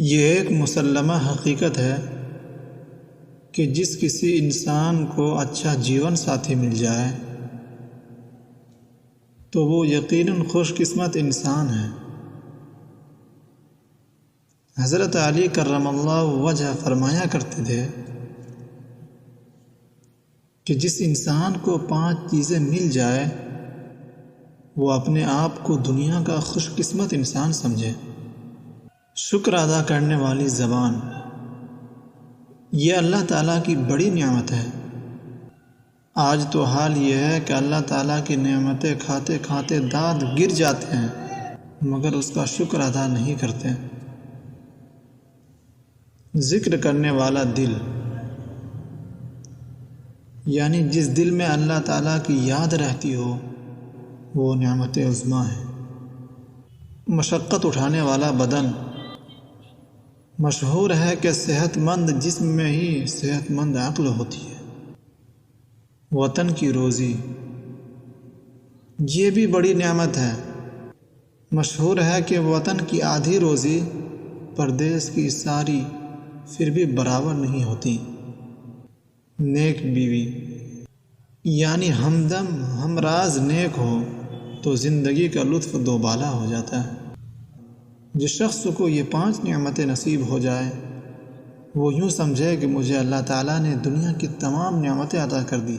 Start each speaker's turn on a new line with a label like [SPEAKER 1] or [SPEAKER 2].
[SPEAKER 1] یہ ایک مسلمہ حقیقت ہے کہ جس کسی انسان کو اچھا جیون ساتھی مل جائے تو وہ یقیناً خوش قسمت انسان ہے۔ حضرت علی کرم اللہ وجہ فرمایا کرتے تھے کہ جس انسان کو 5 چیزیں مل جائے وہ اپنے آپ کو دنیا کا خوش قسمت انسان سمجھے۔ شکر ادا کرنے والی زبان، یہ اللہ تعالیٰ کی بڑی نعمت ہے۔ آج تو حال یہ ہے کہ اللہ تعالیٰ کی نعمتیں کھاتے کھاتے دانت گر جاتے ہیں مگر اس کا شکر ادا نہیں کرتے۔ ذکر کرنے والا دل، یعنی جس دل میں اللہ تعالیٰ کی یاد رہتی ہو وہ نعمت عظمیٰ ہے۔ مشقت اٹھانے والا بدن، مشہور ہے کہ صحت مند جسم میں ہی صحت مند عقل ہوتی ہے۔ وطن کی روزی، یہ بھی بڑی نعمت ہے۔ مشہور ہے کہ وطن کی آدھی روزی پردیس کی ساری پھر بھی برابر نہیں ہوتی۔ نیک بیوی، یعنی ہمدم ہمراز نیک ہو تو زندگی کا لطف دوبالا ہو جاتا ہے۔ جس شخص کو یہ 5 نعمتیں نصیب ہو جائے وہ یوں سمجھے کہ مجھے اللہ تعالیٰ نے دنیا کی تمام نعمتیں عطا کر دی۔